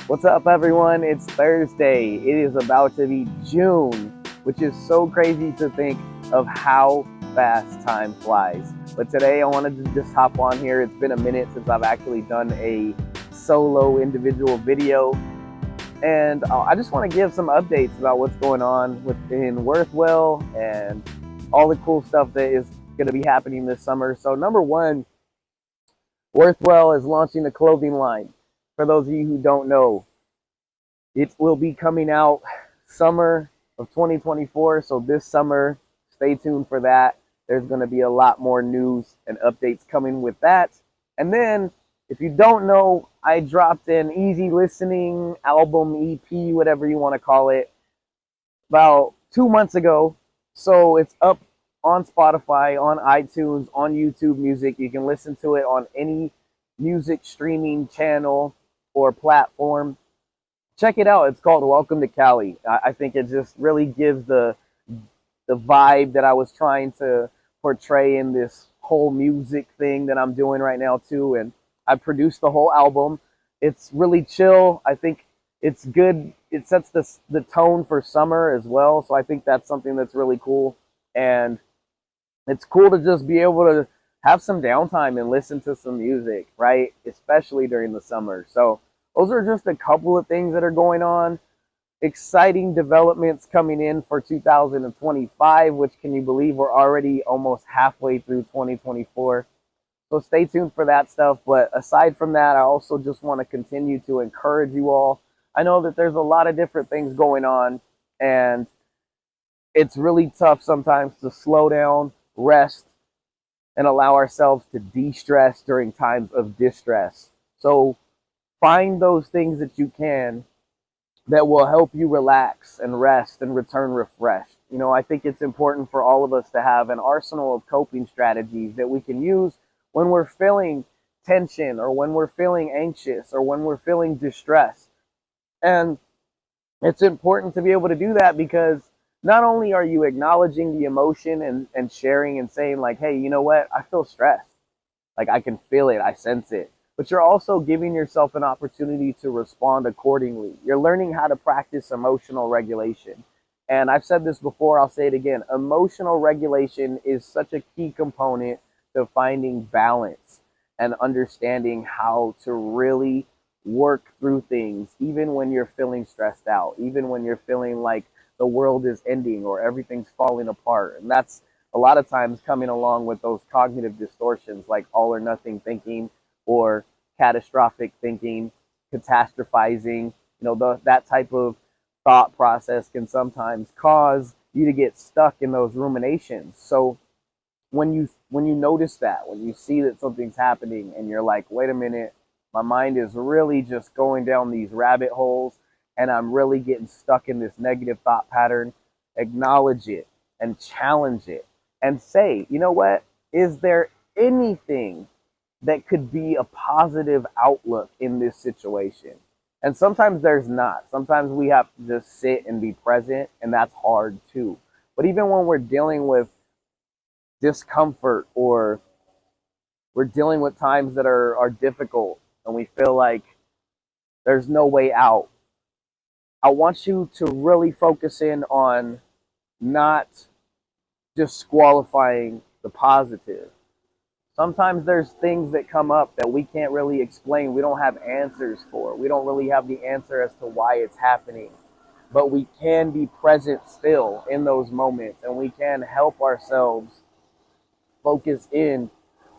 What's up, everyone? It's Thursday. It is about to be June, which is so crazy to think of how fast time flies. But today I wanted to just hop on here. It's been a minute since I've actually done a solo individual video. And I just want to give some updates about what's going on within Worthwell and all the cool stuff that is going to be happening this summer. So, number one, Worthwell is launching a clothing line. For those of you who don't know, it will be coming out summer of 2024. So this summer, stay tuned for that. There's going to be a lot more news and updates coming with that. And then, if you don't know, I dropped an easy listening album, EP, whatever you want to call it, about 2 months ago. So it's up on Spotify, on iTunes, on YouTube Music. You can listen to it on any music streaming channel or platform. Check it out. It's called Welcome to Cali. I think it just really gives the vibe that I was trying to portray in this whole music thing that I'm doing right now too. And I produced the whole album. It's really chill. I think it's good. It sets the tone for summer as well. So I think that's something that's really cool. And it's cool to just be able to have some downtime and listen to some music, right? Especially during the summer. So those are just a couple of things that are going on. Exciting developments coming in for 2025, which, can you believe, we're already almost halfway through 2024. So stay tuned for that stuff. But aside from that, I also just want to continue to encourage you all. I know that there's a lot of different things going on, and it's really tough sometimes to slow down, rest, and allow ourselves to de-stress during times of distress. So find those things that you can that will help you relax and rest and return refreshed. I think it's important for all of us to have an arsenal of coping strategies that we can use when we're feeling tension or when we're feeling anxious or when we're feeling distress. And it's important to be able to do that because not only are you acknowledging the emotion and sharing and saying, like, hey, you know what? I feel stressed. Like, I can feel it. I sense it. But you're also giving yourself an opportunity to respond accordingly. You're learning how to practice emotional regulation. And I've said this before, I'll say it again. Emotional regulation is such a key component to finding balance and understanding how to really work through things, even when you're feeling stressed out, even when you're feeling like the world is ending or everything's falling apart. And that's a lot of times coming along with those cognitive distortions like all or nothing thinking or catastrophic thinking, catastrophizing. That type of thought process can sometimes cause you to get stuck in those ruminations. So when you notice that, when you see that something's happening and you're like, wait a minute, my mind is really just going down these rabbit holes and I'm really getting stuck in this negative thought pattern, acknowledge it and challenge it and say, you know what? Is there anything that could be a positive outlook in this situation? And sometimes there's not. Sometimes we have to just sit and be present, and that's hard too. But even when we're dealing with discomfort or we're dealing with times that are difficult and we feel like there's no way out, I want you to really focus in on not disqualifying the positive. Sometimes there's things that come up that we can't really explain. We don't have answers for. We don't really have the answer as to why it's happening. But we can be present still in those moments and we can help ourselves focus in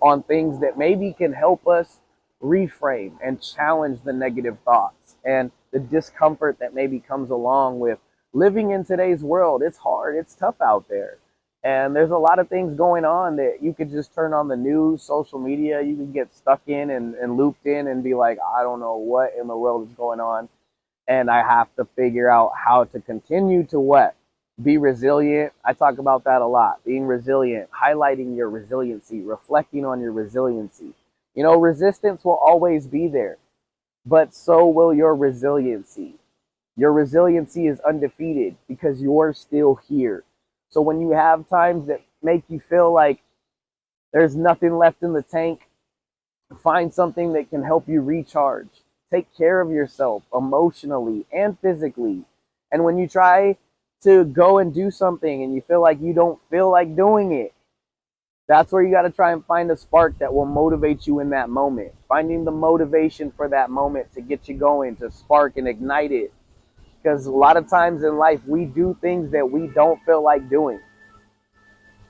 on things that maybe can help us reframe and challenge the negative thoughts and the discomfort that maybe comes along with living in today's world. It's hard, it's tough out there. And there's a lot of things going on that you could just turn on the news, social media, you can get stuck in and looped in and be like, I don't know what in the world is going on. And I have to figure out how to continue to what? Be resilient. I talk about that a lot. Being resilient, highlighting your resiliency, reflecting on your resiliency. Resistance will always be there, but so will your resiliency. Your resiliency is undefeated because you're still here. So when you have times that make you feel like there's nothing left in the tank, find something that can help you recharge. take care of yourself emotionally and physically. And when you try to go and do something and you feel like you don't feel like doing it, that's where you got to try and find a spark that will motivate you in that moment. Finding the motivation for that moment to get you going, to spark and ignite it. Because a lot of times in life, we do things that we don't feel like doing.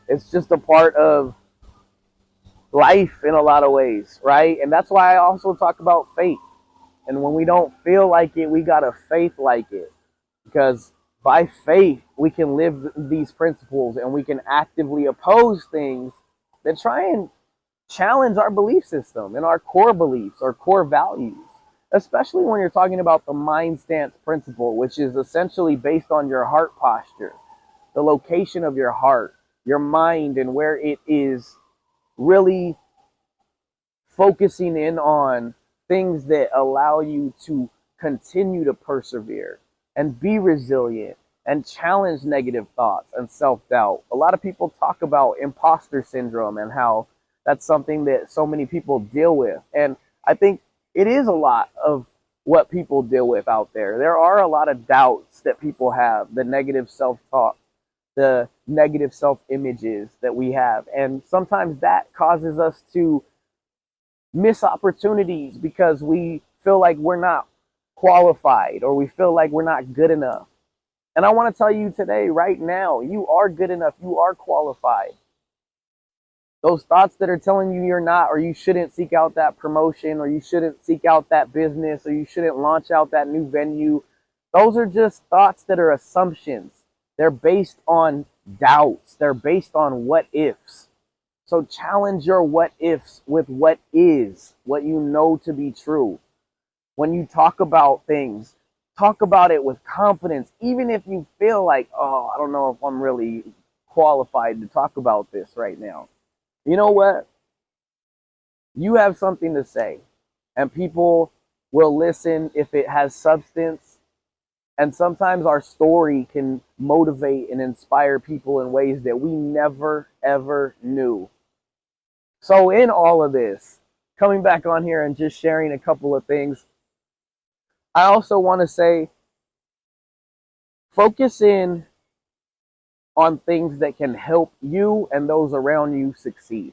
It's just a part of life in a lot of ways, right? And that's why I also talk about faith. And when we don't feel like it, we got to faith like it. Because by faith, we can live these principles and we can actively oppose things that try and challenge our belief system and our core beliefs, our core values, especially when you're talking about the mind stance principle, which is essentially based on your heart posture, the location of your heart, your mind, and where it is really focusing in on things that allow you to continue to persevere and be resilient and challenge negative thoughts and self-doubt. A lot of people talk about imposter syndrome and how that's something that so many people deal with. And I think it is a lot of what people deal with out there. There are a lot of doubts that people have, the negative self-talk, the negative self-images that we have. And sometimes that causes us to miss opportunities because we feel like we're not qualified or we feel like we're not good enough. And I want to tell you today, right now, you are good enough. You are qualified. Those thoughts that are telling you you're not, or you shouldn't seek out that promotion, or you shouldn't seek out that business, or you shouldn't launch out that new venue, those are just thoughts that are assumptions. They're based on doubts. They're based on what ifs. So challenge your what ifs with what is, what you know to be true. When you talk about things, talk about it with confidence, even if you feel like, oh, I don't know if I'm really qualified to talk about this right now. You know what? You have something to say, and people will listen if it has substance. And sometimes our story can motivate and inspire people in ways that we never, ever knew. So, in all of this, coming back on here and just sharing a couple of things, I also want to say focus in on things that can help you and those around you succeed.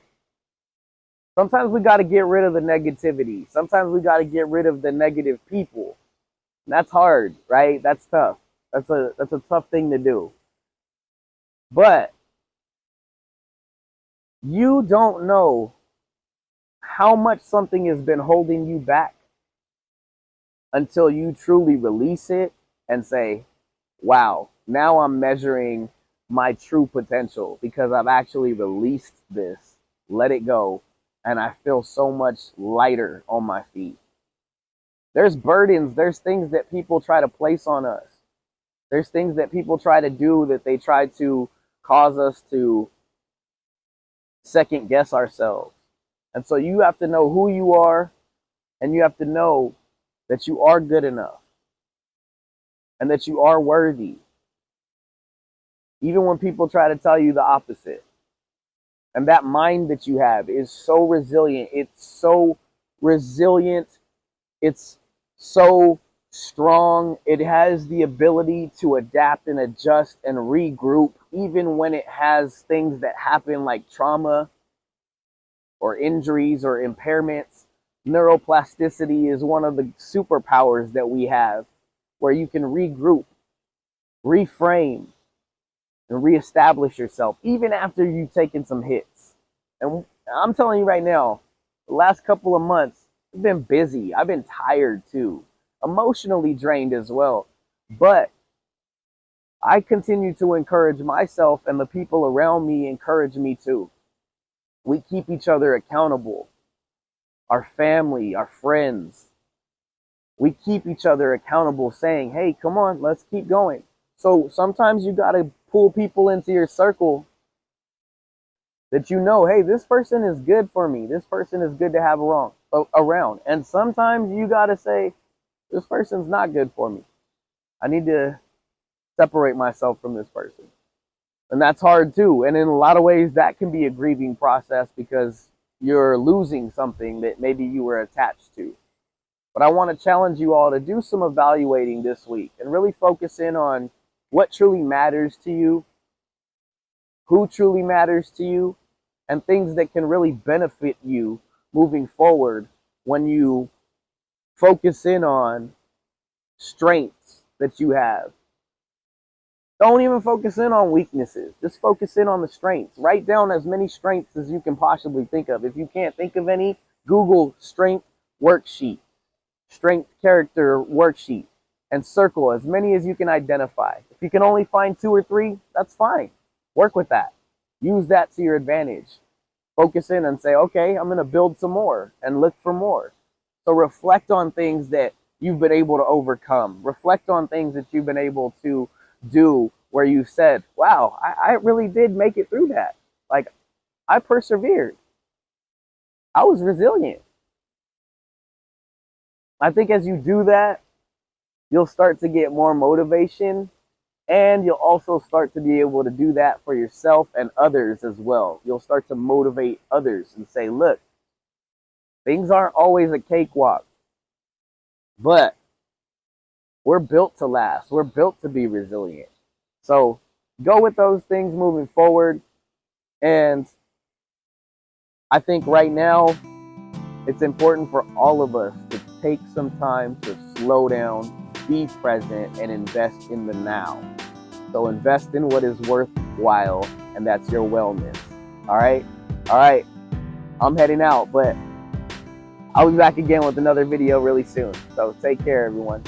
Sometimes we got to get rid of the negativity. Sometimes we got to get rid of the negative people. And that's hard, right? That's tough. That's a tough thing to do. But you don't know how much something has been holding you back until you truly release it and say, wow, now I'm measuring my true potential because I've actually released this, let it go, and I feel so much lighter on my feet. There's burdens, there's things that people try to place on us. There's things that people try to do that they try to cause us to second guess ourselves. And so you have to know who you are, and you have to know that you are good enough and that you are worthy, even when people try to tell you the opposite. And that mind that you have is so resilient. It's so resilient. It's so strong. It has the ability to adapt and adjust and regroup, even when it has things that happen like trauma or injuries or impairments. Neuroplasticity is one of the superpowers that we have, where you can regroup, reframe, and reestablish yourself even after you've taken some hits. And I'm telling you right now, the last couple of months, I've been busy. I've been tired too, emotionally drained as well. But I continue to encourage myself, and the people around me encourage me too. We keep each other accountable. Our family, our friends, we keep each other accountable, saying, hey, come on, let's keep going. So sometimes you got to pull people into your circle that you know, hey, this person is good for me. This person is good to have around. And sometimes you got to say, this person's not good for me. I need to separate myself from this person. And that's hard too. And in a lot of ways, that can be a grieving process because you're losing something that maybe you were attached to. But I want to challenge you all to do some evaluating this week and really focus in on what truly matters to you, who truly matters to you, and things that can really benefit you moving forward when you focus in on strengths that you have. Don't even focus in on weaknesses. Just focus in on the strengths. Write down as many strengths as you can possibly think of. If you can't think of any, Google strength worksheet, strength character worksheet, and circle as many as you can identify. If you can only find 2 or 3, that's fine. Work with that. Use that to your advantage. Focus in and say, okay, I'm going to build some more and look for more. So reflect on things that you've been able to overcome. Reflect on things that you've been able to do where you said, wow, I really did make it through that. Like, I persevered. I was resilient. I think as you do that, you'll start to get more motivation, and you'll also start to be able to do that for yourself and others as well. You'll start to motivate others and say, look, things aren't always a cakewalk, but we're built to last. We're built to be resilient. So go with those things moving forward. And I think right now it's important for all of us to take some time to slow down, be present, and invest in the now. So invest in what is worthwhile, and that's your wellness. All right? All right. I'm heading out, but I'll be back again with another video really soon. So take care, everyone.